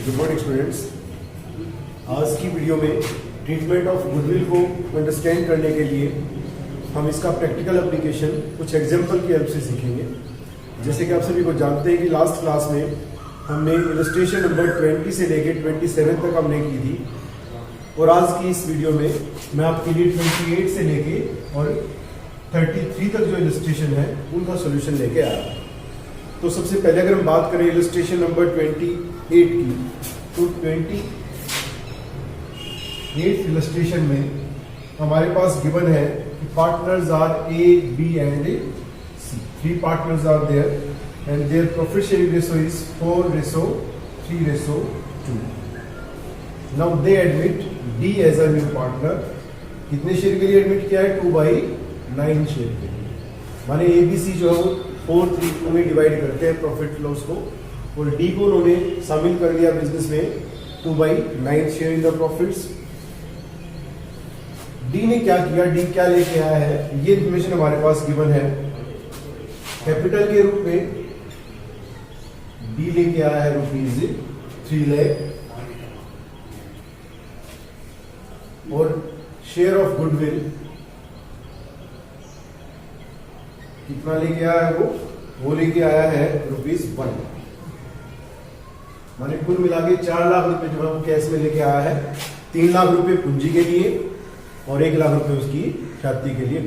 Good morning students. आज की video में ट्रीटमेंट ऑफ गुडविल को अंडरस्टैंड करने के लिए हम इसका प्रैक्टिकल एप्लीकेशन कुछ एग्जाम्पल की हेल्प से सीखेंगे। जैसे कि आप सभी को जानते हैं कि लास्ट क्लास में हमने इलस्ट्रेशन नंबर 20 से लेकर 27 तक हमने की थी, और आज की इस वीडियो में मैं आपके लिए 28 से लेके और 33 तक जो इलस्ट्रेशन है उनका सोल्यूशन लेके आया। तो सबसे पहले अगर हम बात करें इलस्ट्रेशन नंबर 28 की, तो 28 इलस्ट्रेशन में हमारे पास गिवन है कि partners are A, B and C. 3 partners are there and their profit sharing ratio is 4:3:2। Now they admit D as a new partner. कितने शेयर के लिए एडमिट किया है? 2/9 शेयर के लिए। माने ए बी सी जो है 4-3 में डिवाइड करते हैं प्रॉफिट लॉस को, और डी को उन्होंने शामिल कर दिया बिजनेस में 2/9 share in the profits. D ने क्या किया? डी क्या लेके आया है? ये इंफॉर्मेशन हमारे पास गिवन है। कैपिटल के रूप में डी लेके आया है ₹3 लाख, और शेयर ऑफ गुडविल कितना लेके आया है? वो लेके आया है ₹1। माने कुल मिला के 4 लाख रुपए जो है वो कैश में लेके आया है। 3 लाख रुपए पूंजी के लिए और 1 लाख रुपए उसकी ख्याति के लिए।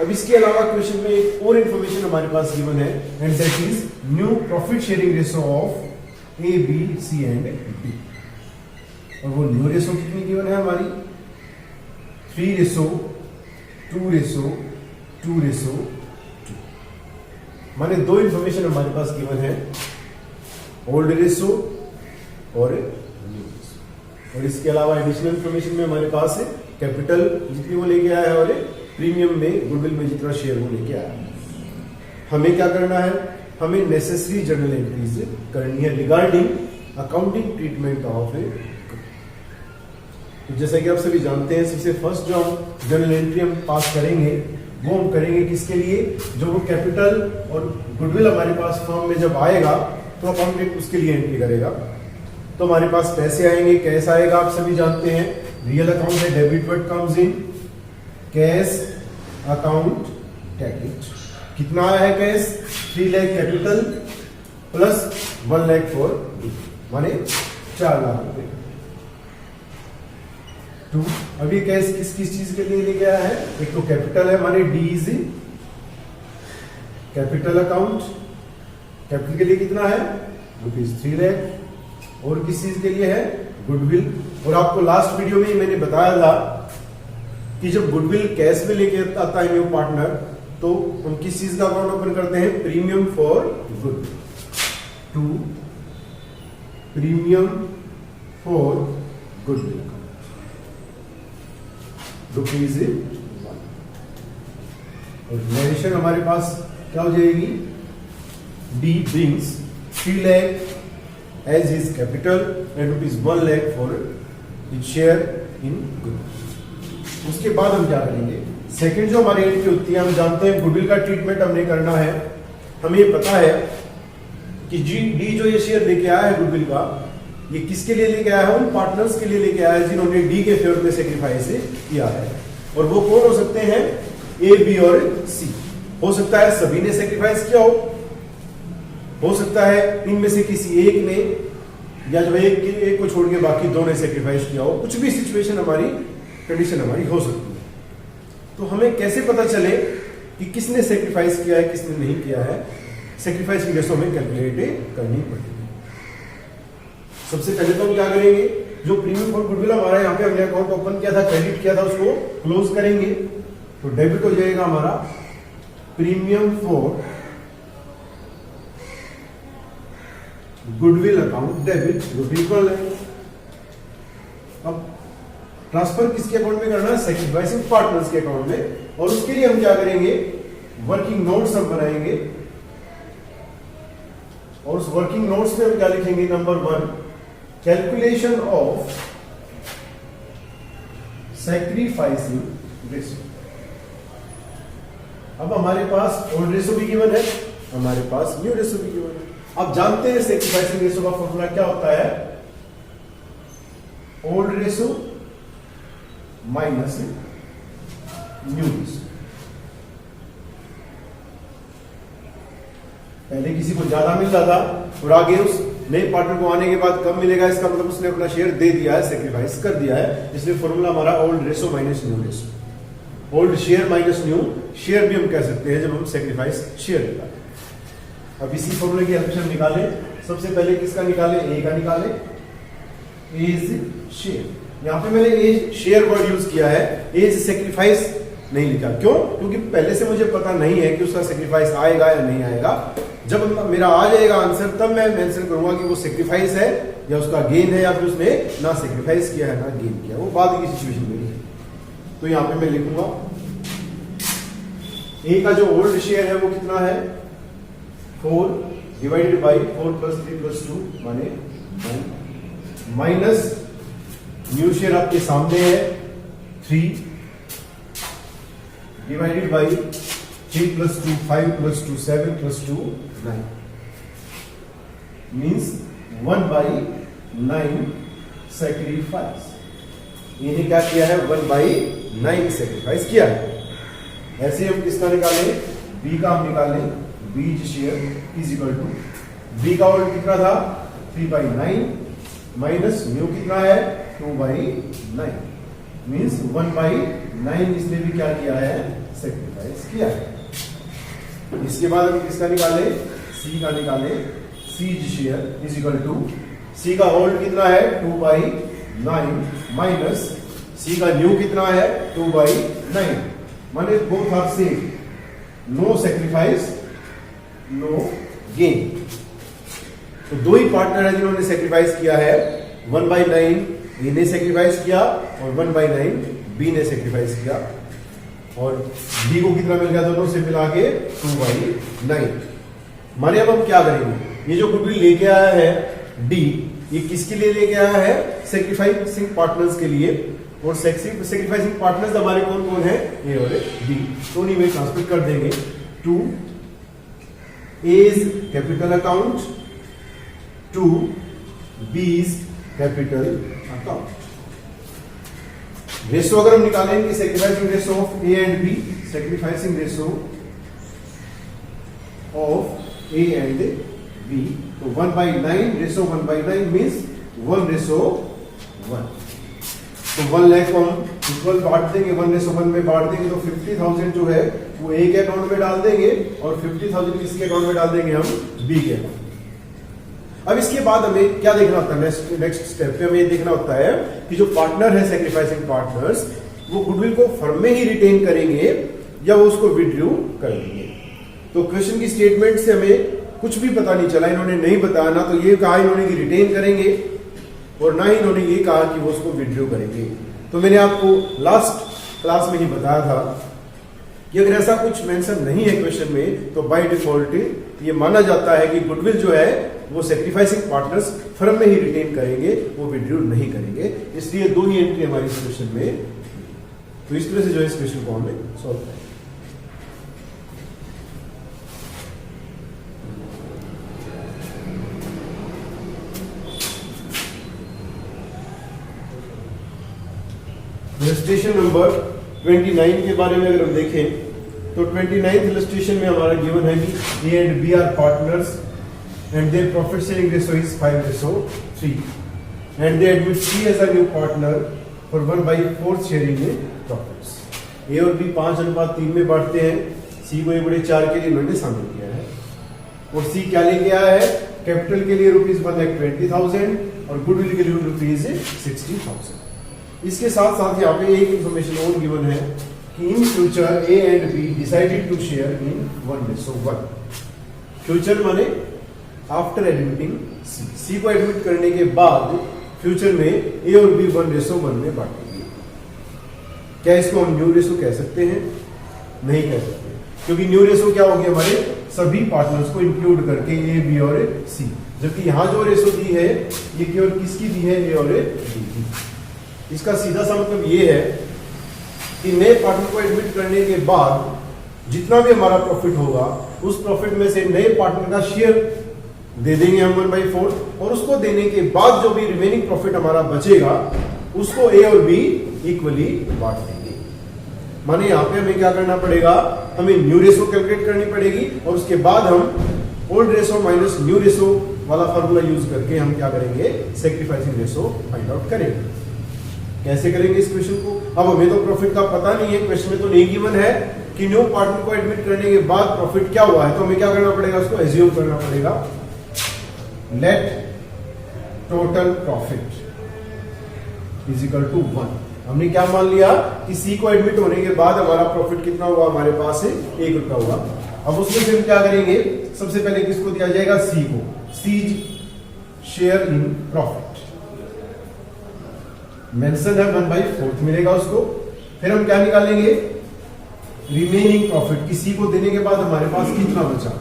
अब इसके अलावा क्वेश्चन में एक और इंफॉर्मेशन हमारे पास गिवन है, and that is new profit sharing ratio of A, B, C and D. और वो न्यू रेशो कितनी गिवन है हमारी? 3:2:2:2। माने 2 इंफॉर्मेशन हमारे पास गिवन है, ओल्ड रेशो और न्यू रेशो। और इसके अलावा एडिशनल इंफॉर्मेशन में हमारे पास है कैपिटल जितनी वो लेके आया है, और प्रीमियम में गुडविल में जितना शेयर वो लेके आया है। हमें क्या करना है? हमें नेसेसरी जर्नल एंट्रीज करनी है रिगार्डिंग अकाउंटिंग ट्रीटमेंट ऑफ ए। तो जैसा कि आप सभी जानते हैं, सबसे फर्स्ट जो हम जर्नल एंट्री हम पास करेंगे वो हम करेंगे किसके लिए? जो वो कैपिटल और गुडविल हमारे पास फर्म में जब आएगा तो अकाउंटेंट उसके लिए एंट्री करेगा। तो हमारे पास पैसे आएंगे, कैश आएगा, आप सभी जानते हैं रियल अकाउंट है, debit word comes in, cash account debit. कितना आया है cash? 3 lakh capital plus 1 lakh for माने 4 लाख रुपए। 2 अभी कैश किस किस चीज के लिए लेके आया है? एक तो कैपिटल है, माने D is capital account. Capital के लिए कितना है? ₹3 लाख। और किस चीज के लिए है? गुडविल। और आपको लास्ट वीडियो में मैंने बताया था कि जब गुडविल कैश में लेके आता है न्यू पार्टनर, तो हम किस चीज का अकाउंट ओपन करते हैं? Premium for goodwill. 2 premium for goodwill ₹1। और नरेशन हमारे पास क्या हो जाएगी? D brings 3 lakh as his capital and ₹1 lakh for his share in goodwill. उसके बाद हम क्या करेंगे? सेकंड जो हमारी एंट्री होती है, हम जानते हैं गुडविल का ट्रीटमेंट हमने करना है। हमें ये पता है कि डी जो ये शेयर लेके आया है गुडविल का, ये किसके लिए लेके आया है? उन पार्टनर्स के लिए लेके आया है जिन्होंने डी के फेवर में सेक्रीफाइस किया है। और वो कौन हो सकते हैं? ए, बी और सी। हो सकता है सभी ने सेक्रीफाइस किया हो सकता है इनमें से किसी एक ने, या जो एक को छोड़ के बाकी 2 ने सेक्रीफाइस किया हो। कुछ भी सिचुएशन हमारी, कंडीशन हमारी हो सकती है। तो हमें कैसे पता चले कि किसने सेक्रीफाइस किया है, किसने नहीं किया है? सेक्रीफाइस की रेशो हमें कैलकुलेट करनी पड़ेगी। सबसे पहले तो हम क्या करेंगे? जो प्रीमियम फॉर गुडविल हमारा यहाँ पे हमने अकाउंट ओपन किया था, क्रेडिट किया था, उसको क्लोज करेंगे। तो डेबिट हो जाएगा हमारा premium for goodwill account debit, जो इक्वल है। अब ट्रांसफर किसके अकाउंट में करना है? सेक्रीफाइसिंग पार्टनर्स के अकाउंट में। और उसके लिए हम क्या करेंगे? वर्किंग नोट्स हम बनाएंगे, और उस वर्किंग नोट्स में हम क्या लिखेंगे? Number 1, calculation of sacrificing ratio. अब हमारे पास ओल्ड रेशो भी गिवन है, हमारे पास न्यू रेशो भी गिवन है। आप जानते हैं सैक्रिफाइसिंग रेशो का फॉर्मूला क्या होता है, old ratio minus new ratio. पहले किसी को ज्यादा मिल रहा था और आगे उस नए पार्टनर को आने के बाद कम मिलेगा, इसका मतलब उसने अपना शेयर दे दिया है, सेक्रीफाइस कर दिया है। इसलिए फॉर्मूला हमारा old ratio minus new ratio. Old share minus new share भी हम कह सकते हैं जब हम सेक्रीफाइस शेयर निकालें। अब इसी फॉर्मूले की हेल्प से हम निकालें। सबसे पहले किसका निकाले, ए का निकाले, एज शेयर। यहां पे मैंने एज शेयर वर्ड यूज किया है, एज सेक्रीफाइस नहीं लिखा। क्यों? क्योंकि पहले से मुझे पता नहीं है कि उसका सेक्रीफाइस आएगा या नहीं आएगा। जब मेरा आ जाएगा आंसर तब मैं मेंशन करूंगा कि वो सेक्रीफाइस है या उसका गेन है या फिर उसने ना सेक्रीफाइस किया है ना गेन किया, वो बाद की सिचुएशन मेरी है। तो यहां पे मैं लिखूंगा ए का जो ओल्ड शेयर है वो कितना है, 4 डिवाइडेड बाई 4 प्लस 3 प्लस 2 माने 9 माइनस न्यू शेयर आपके सामने है 3 divided by 3 plus 2 5 plus 2 7 plus 2 9 means 1 by 9 sacrifice. इन्हें क्या किया है, 1 बाई 9 सेक्रीफाइस किया है। ऐसे हम किसका निकालें, बी का हम निकालें, B's share is equal to B का ओल्ड कितना था 3 बाई 9 माइनस न्यू कितना है 2 बाई 9 मीन्स 1 बाई 9 इसने भी क्या किया है, सेक्रीफाइस किया है। इसके बाद हम किसका निकाले, सी का निकाले, C's share is equal to C का ओल्ड कितना है 2 बाई 9 माइनस सी का न्यू कितना है 2 बाई 9 माने both are same, no sacrifice no gain. तो दो ही पार्टनर है जिन्होंने सेक्रीफाइस किया है, 1 बाई 9 ए ने सेक्रीफाइस किया और 1 बाई 9 बी ने सेक्रीफाइस किया और बी को कितना मिल गया, दोनों से मिला के 2 बाई 9। माने अब हम क्या करेंगे, ये जो गुडविल लेके आया है डी, ये किसके लिए लेके आया है, सेक्रीफाइसिंग पार्टनर्स के लिए। और सेक्रीफाइसिंग पार्टनर्स हमारे कौन कौन है, ए और बी। तो नहीं में ट्रांसफर कर देंगे to A's capital account to B's capital account. Ratio अगर हम निकालेंगे sacrificing ratio of A and B, sacrificing ratio of A and B, तो 1 by 9 ratio 1 by 9 means 1 ratio 1। तो 1 लाख को हम इक्वल बांट देंगे, 1 रेशो 1 में बांट देंगे तो 50,000 जो है वो ए के अकाउंट में डाल देंगे और 50,000 किसके अकाउंट में डाल देंगे, हम बी के अकाउंट। अब इसके बाद हमें क्या देखना होता है, नेक्स्ट स्टेप पे हमें ये देखना होता है कि जो पार्टनर है सेक्रीफाइसिंग पार्टनर्स, वो गुडविल को फर्म में ही रिटेन करेंगे या वो उसको विड्रू कर देंगे। तो क्वेश्चन की स्टेटमेंट से हमें कुछ भी पता नहीं चला, इन्होंने नहीं बताया ना तो ये कहा इन्होंने कि रिटेन करेंगे और ना ही इन्होंने ये कहा कि वो उसको विड्रू करेंगे। तो मैंने आपको लास्ट क्लास में ही बताया था कि अगर ऐसा कुछ मेंशन नहीं है क्वेश्चन में तो बाय डिफॉल्ट ये माना जाता है कि गुडविल जो है वो सेक्रीफाइसिंग पार्टनर्स फर्म में ही रिटेन करेंगे, वो विड्रू नहीं करेंगे। इसलिए दो ही एंट्री हमारी इस क्वेश्चन में। तो इस तरह से जो है इस क्वेश्चन को हमें सॉल्व करेंगे। इलस्ट्रेशन नंबर 29 के बारे में अगर हम देखें तो 29th इलस्ट्रेशन में हमारा गिवन है कि A and B are partners and their profit sharing ratio is 5:3 and they admit C as a new partner for 1/4 sharing in profits. A और बी 5:3 में बांटते हैं, सी को 1/4 के लिए इन्होंने शामिल किया है और सी क्या लेके आया है, कैपिटल के लिए ₹1,20,000 और गुडविल के लिए ₹60,000। इसके साथ साथ यहाँ पे एक इंफॉर्मेशन और गिवन है कि in future A and B decided to share in 1:1। Future माने आफ्टर एडमिटिंग सी, सी को एडमिट करने के बाद फ्यूचर में ए और बी 1:1 में बांटेंगे। क्या इसको हम न्यू रेशो कह सकते हैं? नहीं कह सकते, क्योंकि न्यू रेशो क्या होगी, हमारे सभी पार्टनर्स को इंक्लूड करके ए बी और सी, जबकि यहां जो रेशो दी है ये केवल किसकी दी है, ए और बी की। इसका सीधा सा मतलब ये है कि नए पार्टनर को एडमिट करने के बाद जितना भी हमारा प्रॉफिट होगा उस प्रॉफिट में से नए पार्टनर का शेयर दे देंगे हम 1/4 और उसको देने के बाद जो भी रिमेनिंग प्रॉफिट हमारा बचेगा उसको ए और बी इक्वली बांट देंगे। माने यहाँ पे हमें क्या करना पड़ेगा, हमें न्यू रेशो कैलकुलेट करनी पड़ेगी और उसके बाद हम old ratio minus new ratio वाला फार्मूला यूज करके हम क्या करेंगे, सेक्रीफाइसिंग रेशो फाइंड आउट करेंगे। कैसे करेंगे इस क्वेश्चन को, अब हमें तो प्रॉफिट का पता नहीं है, क्वेश्चन में तो नहीं गिवन है कि न्यू पार्टनर को एडमिट करने के बाद प्रॉफिट क्या हुआ है, तो हमें क्या करना पड़ेगा, उसको एज्यूम करना पड़ेगा। Let total profit is equal to 1। हमने क्या मान लिया कि सी को एडमिट होने के बाद हमारा प्रॉफिट कितना हुआ, हमारे पास है 1 रुपया हुआ। अब उसमें से हम क्या करेंगे, सबसे पहले किसको दिया जाएगा, सी को, C's share in profit mention है 1/4 मिलेगा उसको। फिर हम क्या निकालेंगे, रिमेनिंग प्रॉफिट, किसी को देने के बाद हमारे पास कितना बचा,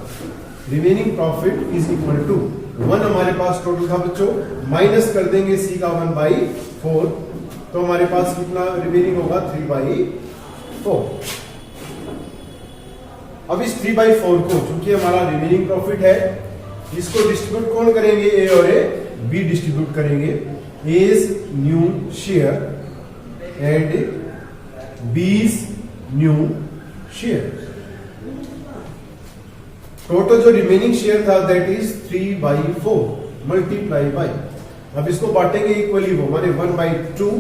remaining profit is equal to 1 हमारे पास टोटल था बच्चों, माइनस कर देंगे सी का 1/4 तो हमारे पास कितना रिमेनिंग होगा 3/4। अब इस 3/4 को चूंकि हमारा रिमेनिंग प्रॉफिट है, इसको डिस्ट्रीब्यूट कौन करेंगे, ए और ए बी डिस्ट्रीब्यूट करेंगे, एज न्यू शेयर एंड बीज न्यू शेयर। टोटल जो रिमेनिंग शेयर था दैट इज 3/4 मल्टीप्लाई बाई, अब इसको बांटेंगे इक्वली, वो माने 1/2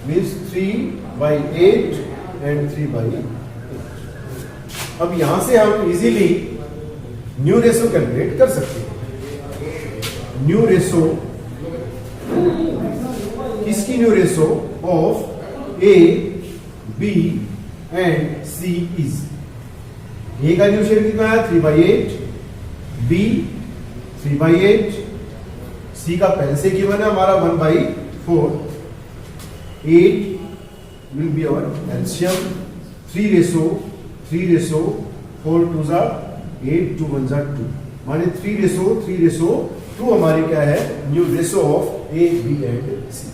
मीन्स 3/8 एंड 3/8। अब यहां से हम इजीली न्यू रेशो कैलकुलेट कर सकते हैं। न्यू रेशो, किसकी new ratio, of A B and C is, A का न्यू शेयर कितना है 3/8, बी 3/8, सी का पहले से गिवन है हमारा 1/4, 8 will be our LCM, 3/4 2 जा 8 2 1 जा 2 माने 3/2 हमारी क्या है, new ratio of A B and C.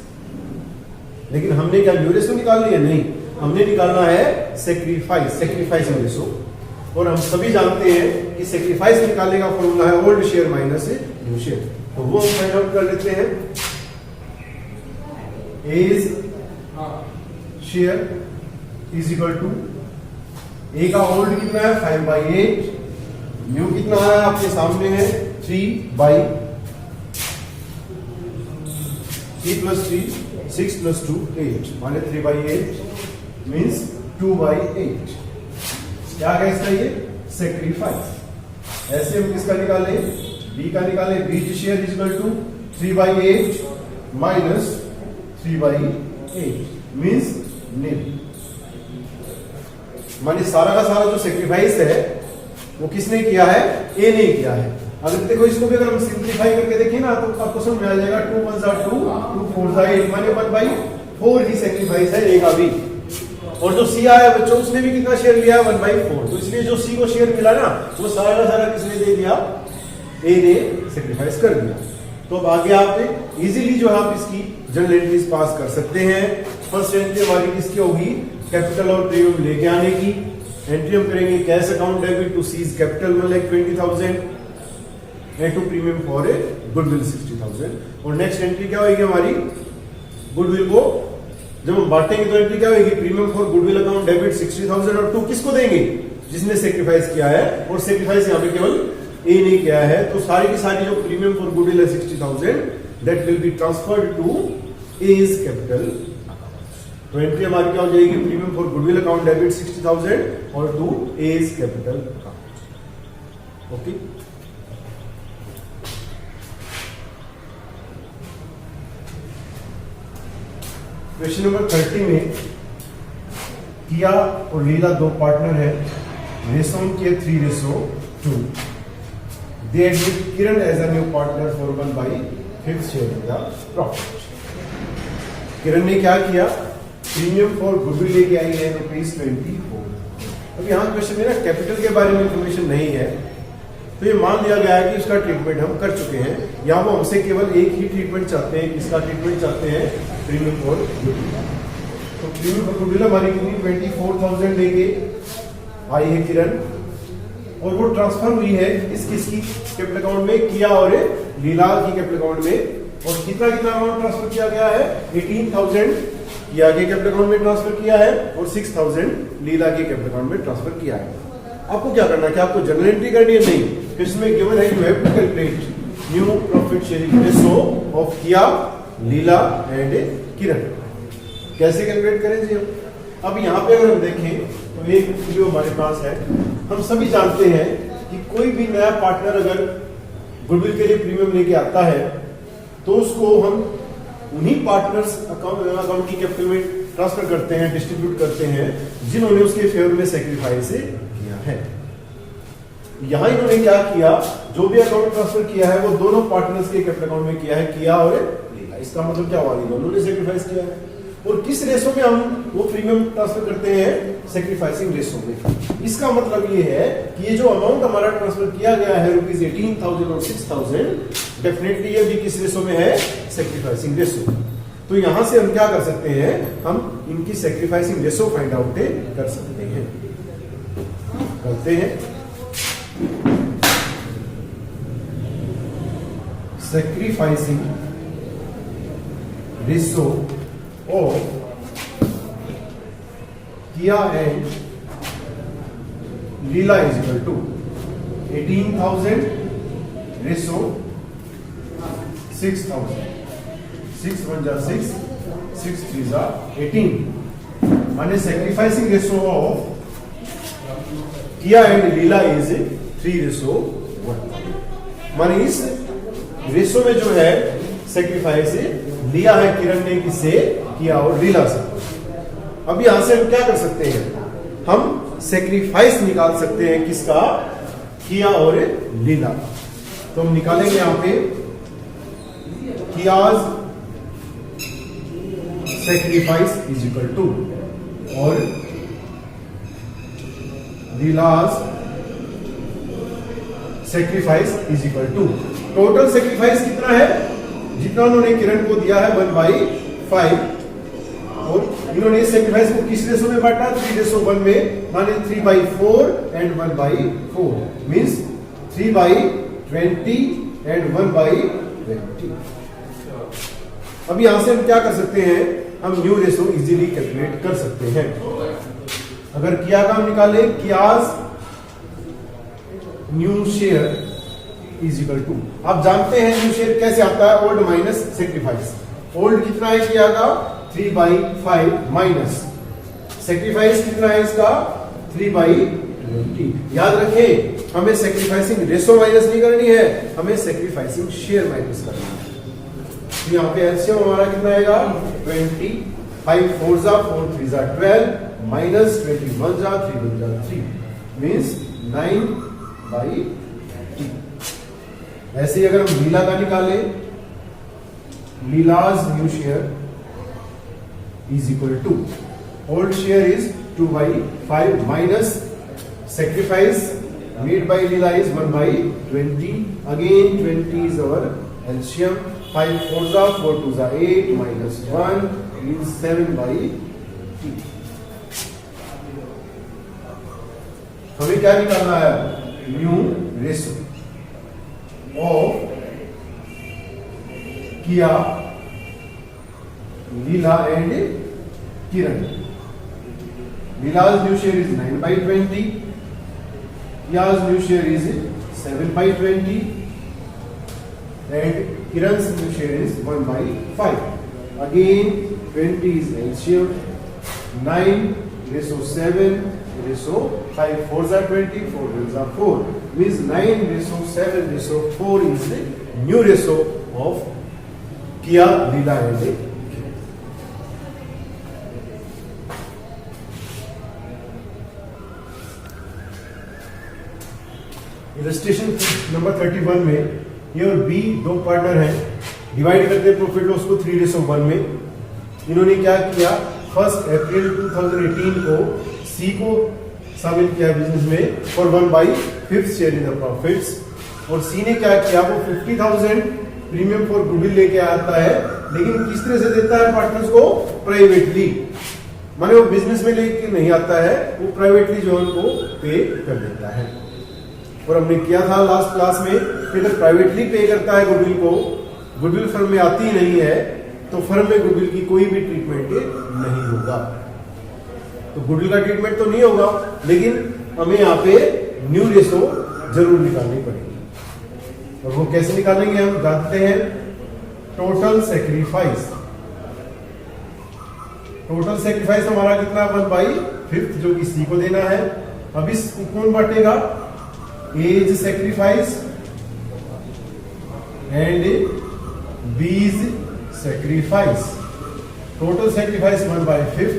लेकिन हमने क्या न्यू रेशो निकालनी है, नहीं, हमने निकालना है सेक्रीफाइस रेशो। और हम सभी जानते हैं कि सेक्रीफाइस निकालने का फॉर्मूला है old share minus new share, तो वो हम फाइंड आउट कर लेते हैं। A's share is equal to, A का ओल्ड कितना है 5/8, न्यू कितना है आपके सामने है 3/3 + 3 6 + 2 8 माने 3/8 मीन्स 2/8। क्या है इसका, ये सेक्रीफाइस। ऐसे हम किसका निकाले, बी का निकाले, B share is equal to 3/8 minus 3/8 means nil. माने सारा का सारा जो सेक्रीफाइस है वो किसने किया है, ए ने किया है। अगर देखो इसको भी अगर हम सिंप्लीफाई करके देखें ना तो आपको समझ में आ जाएगा 2 1 जा 2 2 4 जा 8 माने 1/4 ही सेक्रीफाइस है ए का भी। और जो सी आया बच्चों उसने भी कितना शेयर लिया है 1/4, तो इसलिए जो सी को शेयर मिला ना वो सारा का सारा किसने दे दिया, ए ने सेक्रीफाइस कर दिया। तो अब आगे आप इजीली जो है आप इसकी जनरल एंट्रीज पास कर सकते हैं। फर्स्ट एंट्री हमारी किसकी होगी, कैपिटल और प्रीमियम लेके आने की। एंट्री हम करेंगे cash account debit to C's capital 1,20,000 and to premium for a goodwill 60,000। और नेक्स्ट एंट्री क्या होगी हमारी, गुडविल को जब हम बांटेंगे तो एंट्री क्या होगी, premium for goodwill account debit 60,000 और 2 किसको देंगे, जिसने सेक्रीफाइस किया है, और सेक्रीफाइस यहाँ पे केवल ए ने किया है। तो सारी की सारी जो प्रीमियम फॉर गुडविल है 60,000 that will be transferred to A's capital account. तो एंट्री हमारी क्या हो जाएगी, premium for goodwill account debit 60,000 और to A's capital account. Okay, question number 30 में किया और लीला 2 पार्टनर है, रेशो किए 3/2। They admit Kiran as a new partner for 1/5 share in the profit. Kiran ने क्या किया, प्रीमियम फॉर गुडविल लेके आई है ₹24। अब यहाँ क्वेश्चन में ना कैपिटल के बारे में इंफॉर्मेशन नहीं है, तो ये मान लिया गया है कि उसका ट्रीटमेंट हम कर चुके हैं, या वो हमसे केवल एक ही ट्रीटमेंट चाहते हैं, किसका ट्रीटमेंट चाहते हैं, प्रीमियम फॉर गुडविल। तो प्रीमियम फॉर गुडविल हमारी कितनी 24,000 लेके आई है किरण, और वो ट्रांसफर हुई है किसकी कैपिटल अकाउंट में, किया और लीला की कैपिटल अकाउंट में। और कितना अमाउंट ट्रांसफर किया गया है, 18,000 किया के कैपिटल अकाउंट में ट्रांसफर किया है और 6,000 लीला के कैपिटल अकाउंट में ट्रांसफर किया है। आपको क्या करना है कि आपको जर्नल एंट्री करनी है, नहीं, इसमें गिवन है you have to calculate new profit sharing ratio of किया, लीला एंड किरण। कैसे कैलकुलेट करें जी? अब यहाँ पे अगर हम देखें तो एक जो हमारे पास है, हम सभी जानते हैं कि कोई भी नया पार्टनर अगर गुडविल के लिए प्रीमियम लेके आता है तो उसको हम उन्हीं पार्टनर्स अकाउंट की कैपिटल में ट्रांसफर करते हैं, डिस्ट्रीब्यूट करते हैं जिन्होंने उसके फेवर में सेक्रीफाइस किया है। यहां इन्होंने क्या किया, जो भी अकाउंट ट्रांसफर किया है वो दोनों पार्टनर्स के कैपिटल अकाउंट में किया है, किया और लीला। इसका मतलब क्या हुआ, दोनों ने सेक्रीफाइस किया है। और किस रेशो में हम वो प्रीमियम ट्रांसफर करते हैं, सेक्रीफाइसिंग रेशो में। इसका मतलब ये है कि ये जो अमाउंट हमारा ट्रांसफर किया गया है रुपीज 18,000 और 6,000, डेफिनेटली ये भी किस रेशो में है, सेक्रीफाइसिंग रेशो। तो यहां से हम क्या कर सकते हैं, हम इनकी सेक्रीफाइसिंग रेशो फाइंड आउट कर सकते हैं। करते हैं सेक्रीफाइसिंग रेशो ऑफ किया and Leela is equal to 18,000 ratio 6,000, 6 1 जा 6, 6 3 जा 18, माने सेक्रीफाइसिंग रेशो ऑफ किया एंड लीला इज 3:1। माने इस रेशो में जो है सेक्रीफाइस लिया है किरण ने, किससे, किया और लीला से। अब यहां से हम क्या कर सकते हैं, हम सेक्रीफाइस निकाल सकते हैं, किसका, किया और लीला। तो हम निकालेंगे यहां पे Kiya's sacrifice is equal to और Leela's sacrifice is equal to, total sacrifice कितना है, जितना उन्होंने किरण को दिया है 1/5, और इन्होंने इस सेक्रीफाइस को किस रेशो में बांटा, 3:1 में, माने 3/4 एंड 1/4 मींस 3/20 एंड 1/20। अब यहां से हम क्या कर सकते हैं, हम न्यू रेशो इजीली कैलकुलेट कर सकते हैं। अगर किया का हम निकाले, Kiya's new share is equal to, आप जानते हैं न्यू शेयर कैसे आता है, ओल्ड माइनस सेक्रीफाइस। ओल्ड कितना है किया का, 3/5 माइनस सेक्रीफाइस कितना है इसका, 3/20। याद रखें, हमें सेक्रीफाइसिंग रेशो माइनस नहीं करनी है, हमें सेक्रीफाइसिंग शेयर माइनस करना है। तो यहाँ पे एलसीएम हमारा कितना आएगा, 20, 5 4 जा 4 3 जा 12 माइनस 21 जा 3 1 जा 3 मींस 9/2। ऐसे ही अगर हम लीला का निकाले, Leela's new share is equal to, old share is 2/5 minus sacrifice made by Leela is 1/20, again 20 is our LCM, 5 4 जा 4 2 जा 8 minus 1 means 7/3। हमें क्या निकालना है, न्यू रेशो ऑफ किया, Leela and Kiran. Leela's new share is 9/20, Kiya's new share is 7/20 and Kiran's new share is 1/5. Again 20 is LCM, 9:7 ratio 5 4s are 20, 4 1s are 4 means 9:7:4 is the new ratio of Kiya, Leela and Kiran. Illustration number 31 में ए और B दो partner हैं, divide करते हैं profit loss को 3:1 में। इन्होंने क्या किया, 1 अप्रैल 2018 को सी को शामिल किया बिजनेस में for 1/5 share in the profits, और सी ने क्या किया, वो 50,000 प्रीमियम फॉर गुडविल लेके आता है, लेकिन किस तरह से देता है पार्टनर्स को, प्राइवेटली, माने वो बिजनेस में लेके नहीं आता है, वो प्राइवेटली जो उनको पे कर देता है। और हमने किया था लास्ट क्लास में कि अगर प्राइवेटली पे करता है गुडविल को, गुडविल फर्म में आती नहीं है, तो फर्म में गुडविल की कोई भी ट्रीटमेंट नहीं होगा। तो गुडविल का ट्रीटमेंट तो नहीं होगा, लेकिन हमें यहाँ पे न्यू रेशो जरूर निकालनी पड़ेगी। और वो कैसे निकालेंगे हम जानते हैं। टोटल सेक्रीफाइस, टोटल सेक्रीफाइस हमारा कितना 1/5 जो कि सी को देना है। अब इसको कौन बांटेगा, एज सेक्रीफाइस एंड बीज सेक्रीफाइस। Total sacrifice 1/5।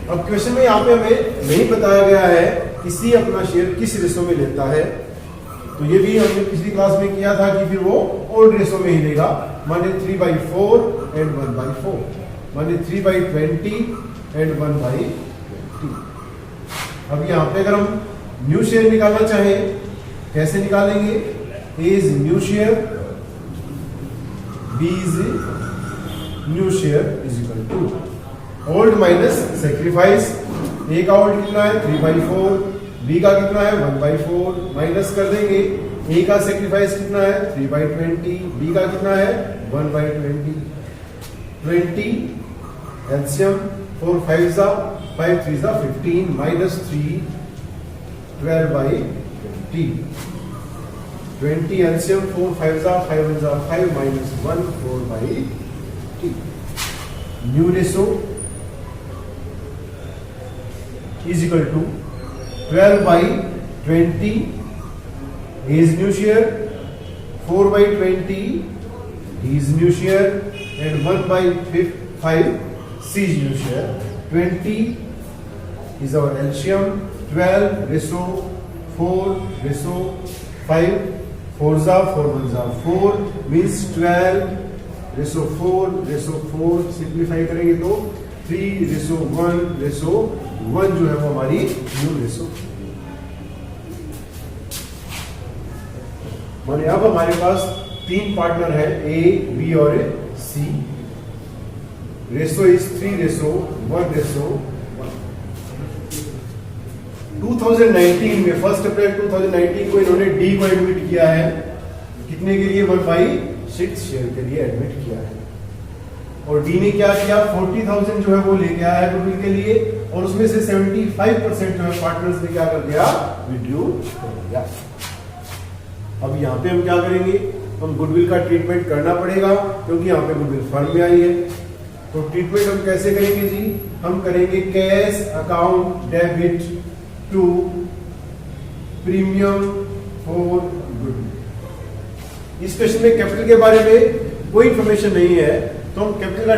अब क्वेश्चन में यहाँ पे हमें नहीं बताया गया है कि सी अपना शेयर किस रेशो में लेता है, तो ये भी हमने पिछली क्लास में किया था कि फिर वो ओल्ड रेशो में ही लेगा। माने 3/4 एंड 1/4, माने 3/20 एंड 1/20। अब यहाँ पे अगर हम न्यू शेयर निकालना चाहें, कैसे निकालेंगे, A is new share, B is new share is equal to old minus sacrifice. A का ओल्ड कितना है 3/4, बी का कितना है 1/4, माइनस कर देंगे। ए का सेक्रीफाइस कितना है 3/20, बी का कितना है 1/20। 20 एलसीएम 4 5 जा 5 3 जा 15 माइनस 3 12/20। 20 एलसीएम 4 5 जा 5 1 जा 5 minus 1 4/20। New ratio is equal to 12/20 is new share, 4/20 is new share and 1/5 C is new share. 20 is our LCM, 12 ratio 4 ratio 5, 4 जा 4 1 जा 4 means 12 ratio 4 ratio 4 सिंप्लीफाई करेंगे तो 3:1:1 जो है वो हमारी न्यू रेशो। माने अब हमारे पास 3 पार्टनर है, ए बी और सी। Ratio is 3:1:1। 2019 में 1 अप्रैल 2019 को इन्होंने डी को एडमिट किया है। कितने के लिए 1/6 शेयर के लिए एडमिट किया है। और डी ने क्या किया 40,000 जो है वो लेके आया है गुडविल के लिए, और उसमें से 75% जो है पार्टनर्स ने क्या कर दिया, विड्रू कर दिया। अब यहाँ पे हम क्या करेंगे, हम गुडविल का ट्रीटमेंट करना पड़ेगा क्योंकि यहाँ पे गुडविल फर्म में आई है। तो ट्रीटमेंट हम कैसे करेंगे जी, हम करेंगे cash account debit to premium for goodwill. इस क्वेश्चन में कैपिटल के बारे में कोई इंफॉर्मेशन नहीं है, तो हम कैपिटल का